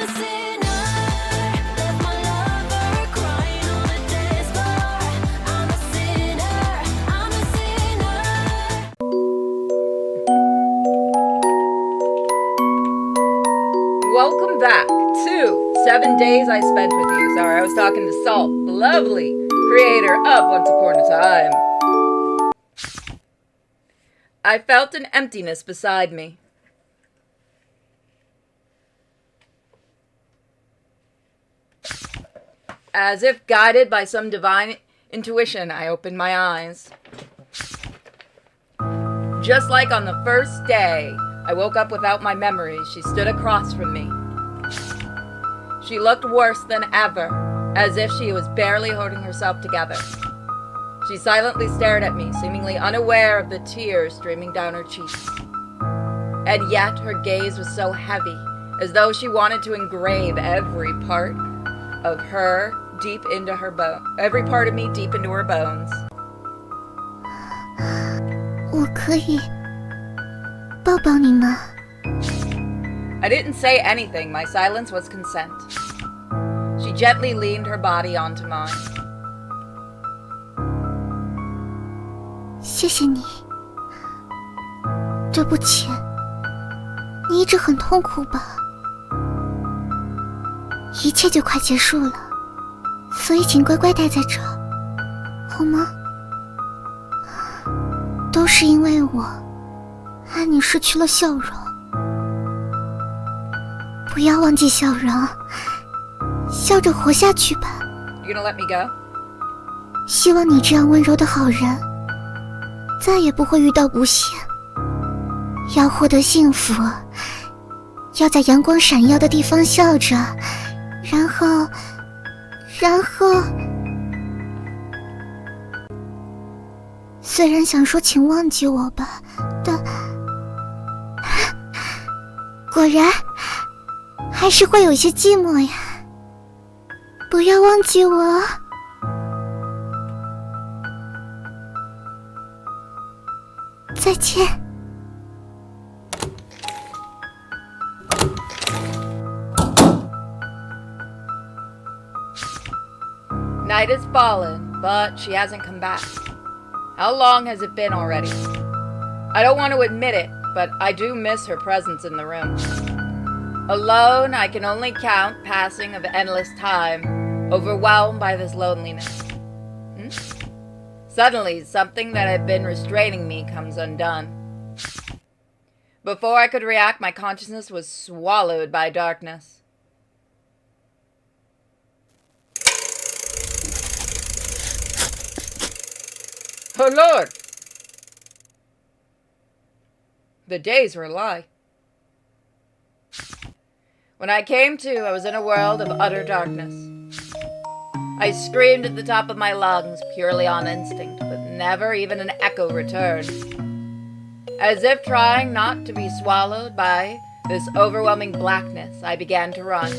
a sinner, left my lover crying on the dance floor. I'm a sinner, I'm a sinner. Welcome back to 7 Days I Spent With You. Sorry, I was talking to Salt, the lovely creator of Once Upon a Time. I felt an emptiness beside me. As if guided by some divine intuition, I opened my eyes. Just like on the first day, I woke up without my memories. She stood across from me. She looked worse than ever, as if she was barely holding herself together. She silently stared at me, seemingly unaware of the tears streaming down her cheeks. And yet her gaze was so heavy, as though she wanted to engrave every part of her deep into her every part of me deep into her bones. 我可以抱抱你吗？ I didn't say anything. My silence was consent. She gently leaned her body onto mine. 谢谢你。对不起，你一直很痛苦吧？一切就快结束了，所以请乖乖待在这，好吗？都是因为我，害你失去了笑容。不要忘记笑容，笑着活下去吧。 You gonna let me go? 希望你这样温柔的好人，再也不会遇到不幸。要获得幸福，要在阳光闪耀的地方笑着，然后，虽然想说请忘记我吧，但果然还是会有些寂寞呀。不要忘记我。再见。Night has fallen, but she hasn't come back. How long has it been already? I don't want to admit it, but I do miss her presence in the room. Alone, I can only count passing of endless time, overwhelmed by this loneliness. Suddenly, something that had been restraining me comes undone. Before I could react, my consciousness was swallowed by darkness. Oh Lord! The days were a lie. When I came to, I was in a world of utter darkness. I screamed at the top of my lungs, purely on instinct, but never even an echo returned. As if trying not to be swallowed by this overwhelming blackness, I began to run.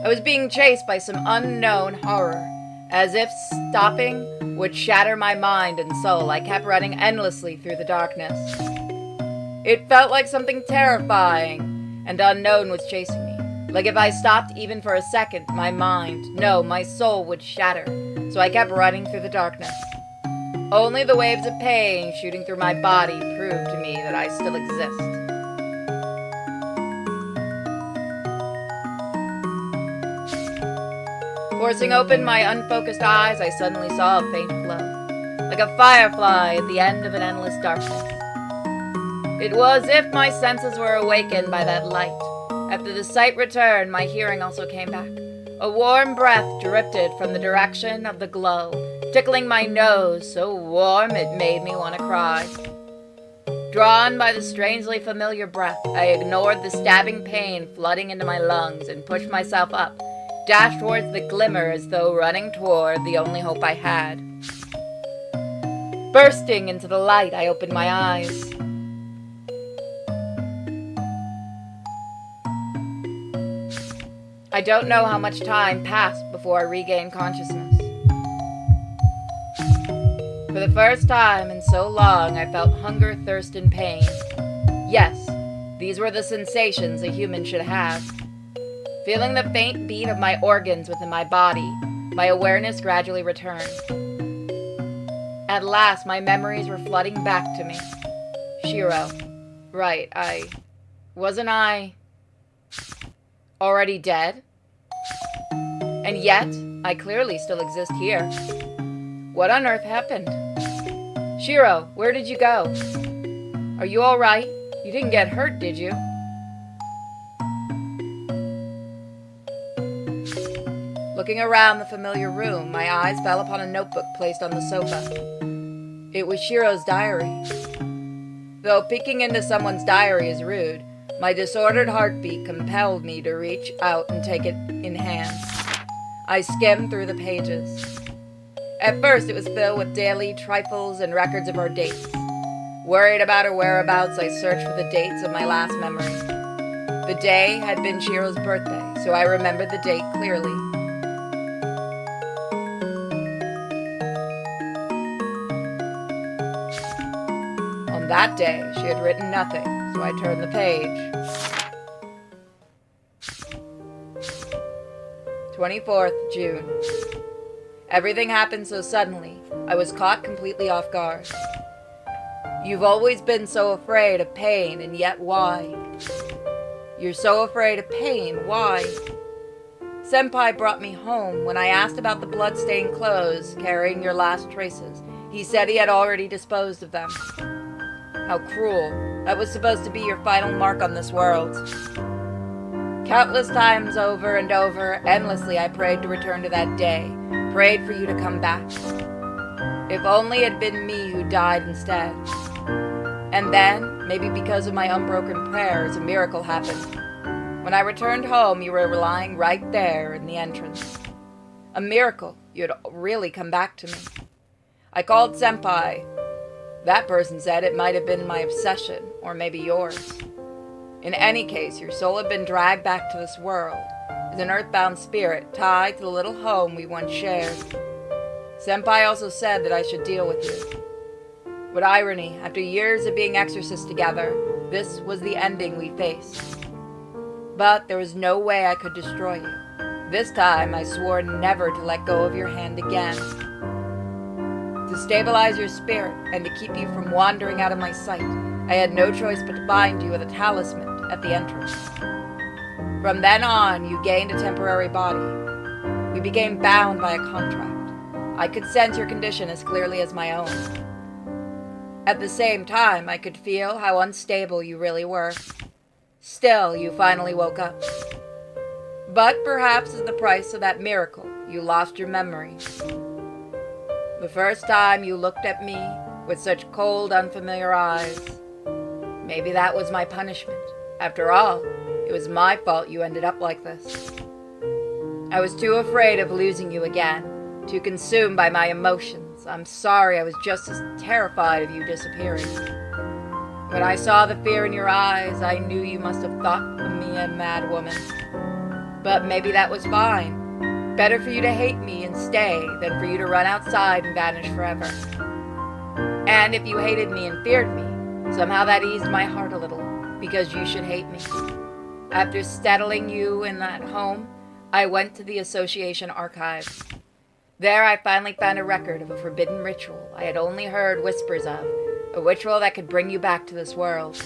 I was being chased by some unknown horror. As if stopping would shatter my mind and soul, I kept running endlessly through the darkness. It felt like something terrifying and unknown was chasing me. Like if I stopped even for a second, my mind, no, my soul would shatter. So I kept running through the darkness. Only the waves of pain shooting through my body proved to me that I still exist. Forcing open my unfocused eyes, I suddenly saw a faint glow, like a firefly at the end of an endless darkness. It was as if my senses were awakened by that light. After the sight returned, my hearing also came back. A warm breath drifted from the direction of the glow, tickling my nose, so warm it made me want to cry. Drawn by the strangely familiar breath, I ignored the stabbing pain flooding into my lungs and pushed myself up, dashed towards the glimmer as though running toward the only hope I had. Bursting into the light, I opened my eyes. I don't know how much time passed before I regained consciousness. For the first time in so long, I felt hunger, thirst, and pain. Yes, these were the sensations a human should have. Feeling the faint beat of my organs within my body, my awareness gradually returned. At last, my memories were flooding back to me. Shiro. Right, Wasn't I already dead? And yet, I clearly still exist here. What on earth happened? Shiro, where did you go? Are you alright? You didn't get hurt, did you? Looking around the familiar room, my eyes fell upon a notebook placed on the sofa. It was Shiro's diary. Though peeking into someone's diary is rude, my disordered heartbeat compelled me to reach out and take it in hand. I skimmed through the pages. At first, it was filled with daily trifles and records of our dates. Worried about her whereabouts, I searched for the dates of my last memory. The day had been Shiro's birthday, so I remembered the date clearly. On that day, she had written nothing, so I turned the page. 24th June. Everything happened so suddenly, I was caught completely off guard. You've always been so afraid of pain, and yet why? You're so afraid of pain, why? Senpai brought me home. When I asked about the blood-stained clothes carrying your last traces, he said he had already disposed of them. How cruel. That was supposed to be your final mark on this world. Countless times over and over, endlessly I prayed to return to that day, prayed for you to come back. If only it had been me who died instead. And then, maybe because of my unbroken prayers, a miracle happened. When I returned home, you were lying right there in the entrance. A miracle. You had really come back to me. I called Senpai. That person said it might have been my obsession, or maybe yours. In any case, your soul had been dragged back to this world, as an earthbound spirit tied to the little home we once shared. Senpai also said that I should deal with you. What irony, after years of being exorcists together, this was the ending we faced. But there was no way I could destroy you. This time, I swore never to let go of your hand again. To stabilize your spirit and to keep you from wandering out of my sight, I had no choice but to bind you with a talisman at the entrance. From then on, you gained a temporary body. We became bound by a contract. I could sense your condition as clearly as my own. At the same time, I could feel how unstable you really were. Still, you finally woke up. But perhaps as the price of that miracle, you lost your memory. The first time you looked at me with such cold, unfamiliar eyes. Maybe that was my punishment. After all, it was my fault you ended up like this. I was too afraid of losing you again, too consumed by my emotions. I'm sorry, I was just as terrified of you disappearing. When I saw the fear in your eyes, I knew you must have thought of me a mad woman. But maybe that was fine. Better for you to hate me and stay than for you to run outside and vanish forever. And if you hated me and feared me, somehow that eased my heart a little, because you should hate me. After settling you in that home, I went to the association archives. There I finally found a record of a forbidden ritual I had only heard whispers of, a ritual that could bring you back to this world.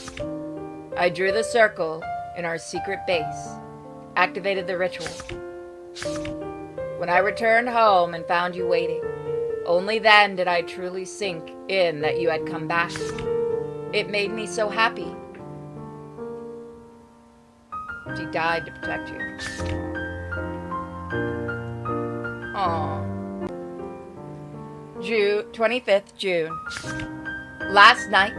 I drew the circle in our secret base, activated the ritual. When I returned home and found you waiting, only then did I truly sink in that you had come back. It made me so happy. She died to protect you. Aww. 25th June. Last night,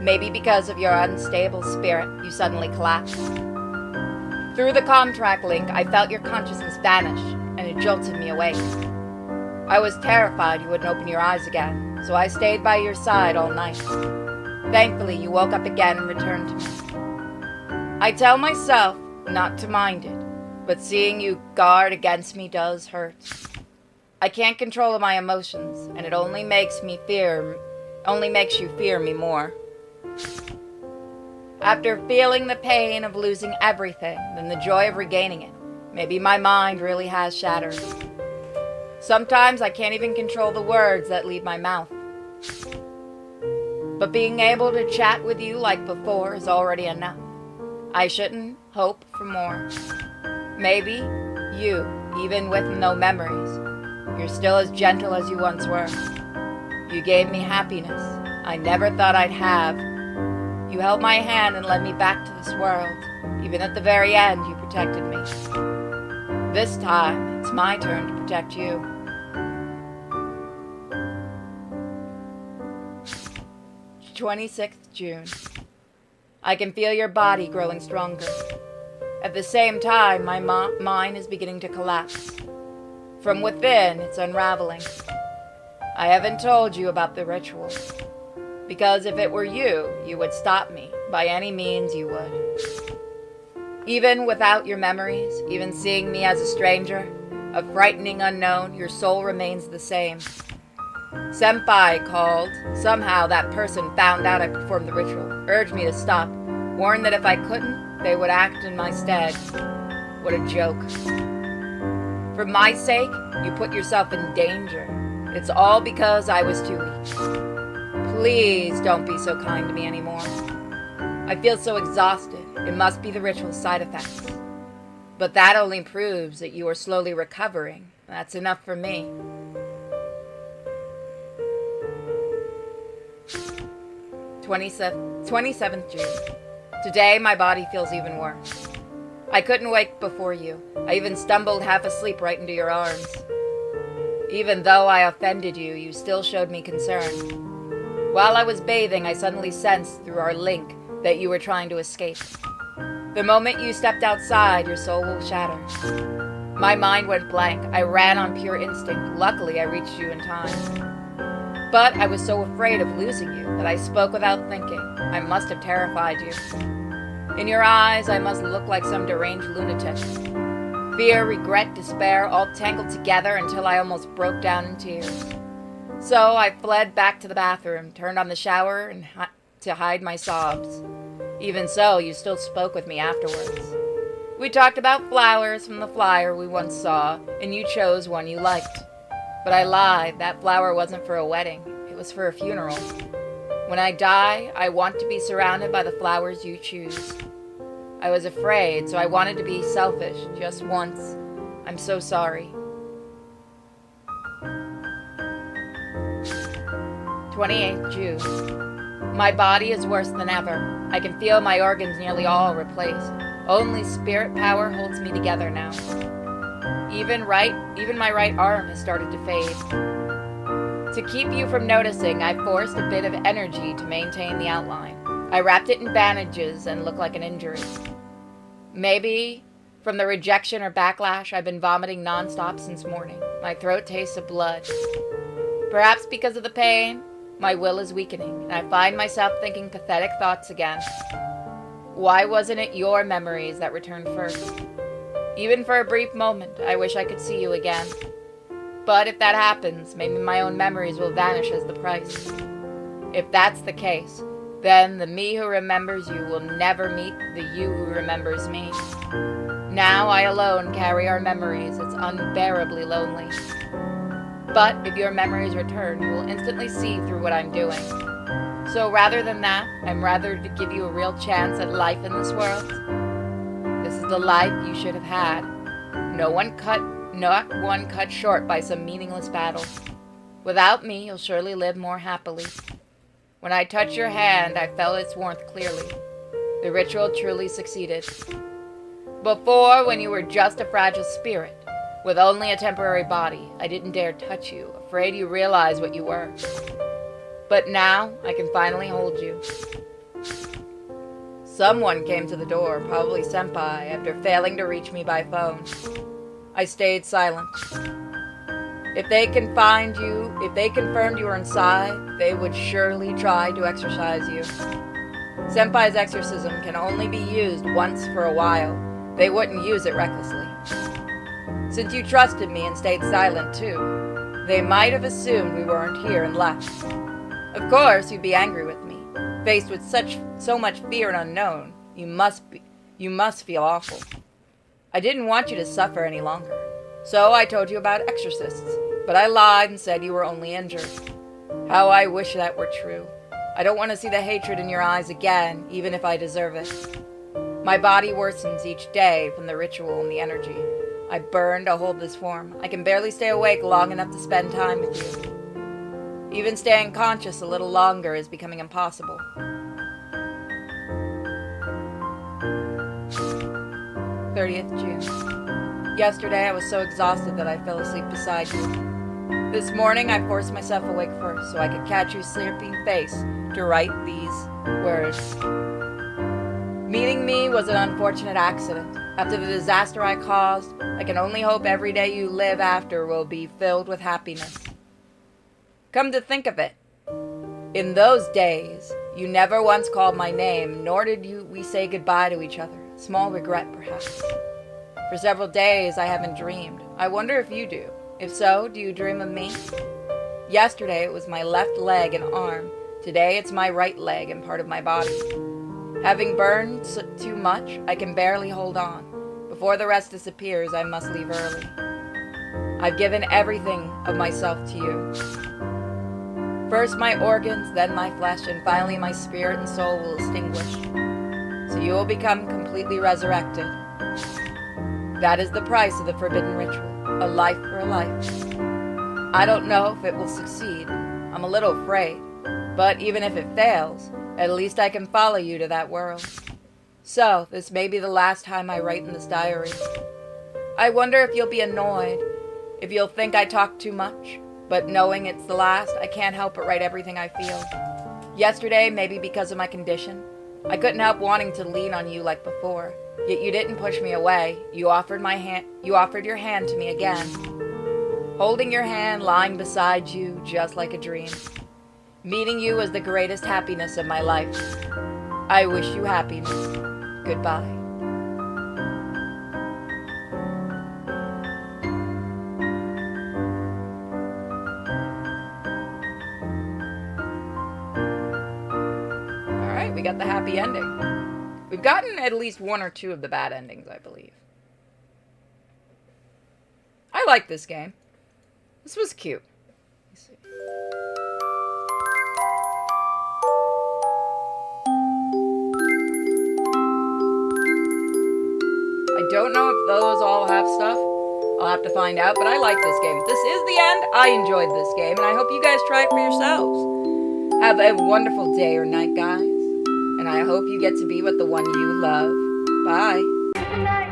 maybe because of your unstable spirit, you suddenly collapsed. Through the contract link, I felt your consciousness vanish, and it jolted me awake. I was terrified you wouldn't open your eyes again, so I stayed by your side all night. Thankfully, you woke up again and returned to me. I tell myself not to mind it, but seeing you guard against me does hurt. I can't control my emotions, and it only makes you fear me more. After feeling the pain of losing everything, then the joy of regaining it, Maybe my mind really has shattered. Sometimes I can't even control the words that leave my mouth. But being able to chat with you like before is already enough. I shouldn't hope for more. Maybe you, even with no memories, you're still as gentle as you once were. You gave me happiness I never thought I'd have. You held my hand and led me back to this world. Even at the very end, you protected me. This time, it's my turn to protect you. June 26th. I can feel your body growing stronger. At the same time, my mind is beginning to collapse. From within, it's unraveling. I haven't told you about the ritual. Because if it were you, you would stop me. By any means, you would. Even without your memories, even seeing me as a stranger, a frightening unknown, your soul remains the same. Senpai called. Somehow that person found out I performed the ritual, urged me to stop, warned that if I couldn't, they would act in my stead. What a joke. For my sake, you put yourself in danger. It's all because I was too weak. Please don't be so kind to me anymore. I feel so exhausted. It must be the ritual's side effects. But that only proves that you are slowly recovering. That's enough for me. 27th June. Today, my body feels even worse. I couldn't wake before you. I even stumbled half asleep right into your arms. Even though I offended you, you still showed me concern. While I was bathing, I suddenly sensed through our link that you were trying to escape. The moment you stepped outside, your soul will shatter. My mind went blank. I ran on pure instinct. Luckily, I reached you in time. But I was so afraid of losing you that I spoke without thinking. I must have terrified you. In your eyes, I must look like some deranged lunatic. Fear, regret, despair, all tangled together until I almost broke down in tears. So I fled back to the bathroom, turned on the shower and to hide my sobs. Even so, you still spoke with me afterwards. We talked about flowers from the flyer we once saw, and you chose one you liked. But I lied. That flower wasn't for a wedding. It was for a funeral. When I die, I want to be surrounded by the flowers you choose. I was afraid, so I wanted to be selfish just once. I'm so sorry. 28th June. My body is worse than ever. I can feel my organs nearly all replaced. Only spirit power holds me together now. Even my right arm has started to fade. To keep you from noticing, I forced a bit of energy to maintain the outline. I wrapped it in bandages and looked like an injury. Maybe from the rejection or backlash, I've been vomiting nonstop since morning. My throat tastes of blood. Perhaps because of the pain, my will is weakening, and I find myself thinking pathetic thoughts again. Why wasn't it your memories that returned first? Even for a brief moment, I wish I could see you again. But if that happens, maybe my own memories will vanish as the price. If that's the case, then the me who remembers you will never meet the you who remembers me. Now I alone carry our memories. It's unbearably lonely. But if your memories return, you will instantly see through what I'm doing. So rather than that, I'm rather to give you a real chance at life in this world. This is the life you should have had. Not one cut short by some meaningless battle. Without me, you'll surely live more happily. When I touched your hand, I felt its warmth clearly. The ritual truly succeeded. Before, when you were just a fragile spirit, with only a temporary body, I didn't dare touch you, afraid you realized what you were. But now, I can finally hold you. Someone came to the door, probably Senpai, after failing to reach me by phone. I stayed silent. If they confirmed you were inside, they would surely try to exorcise you. Senpai's exorcism can only be used once for a while. They wouldn't use it recklessly. Since you trusted me and stayed silent too, they might have assumed we weren't here and left. Of course, you'd be angry with me. Faced with so much fear and unknown, you must feel awful. I didn't want you to suffer any longer. So I told you about exorcists, but I lied and said you were only injured. How I wish that were true. I don't want to see the hatred in your eyes again, even if I deserve it. My body worsens each day from the ritual and the energy. I burn to hold this form. I can barely stay awake long enough to spend time with you. Even staying conscious a little longer is becoming impossible. 30th June. Yesterday I was so exhausted that I fell asleep beside you. This morning I forced myself awake first so I could catch your sleeping face to write these words. Meeting me was an unfortunate accident. After the disaster I caused, I can only hope every day you live after will be filled with happiness. Come to think of it, in those days, you never once called my name, nor did we say goodbye to each other. Small regret, perhaps. For several days, I haven't dreamed. I wonder if you do. If so, do you dream of me? Yesterday, it was my left leg and arm. Today, it's my right leg and part of my body. Having burned too much, I can barely hold on. Before the rest disappears, I must leave early. I've given everything of myself to you. First my organs, then my flesh, and finally my spirit and soul will extinguish. So you will become completely resurrected. That is the price of the forbidden ritual, a life for a life. I don't know if it will succeed. I'm a little afraid. But even if it fails, at least I can follow you to that world. So, this may be the last time I write in this diary. I wonder if you'll be annoyed, if you'll think I talk too much. But knowing it's the last, I can't help but write everything I feel. Yesterday, maybe because of my condition, I couldn't help wanting to lean on you like before. Yet you didn't push me away. You offered your hand to me again. Holding your hand, lying beside you, just like a dream. Meeting you was the greatest happiness of my life. I wish you happiness. Goodbye. Alright, we got the happy ending. We've gotten at least one or two of the bad endings, I believe. I like this game. This was cute. Let's see. I don't know if those all have stuff. I'll have to find out, but I like this game. This is the end. I enjoyed this game, and I hope you guys try it for yourselves. Have a wonderful day or night, guys. And I hope you get to be with the one you love. Bye.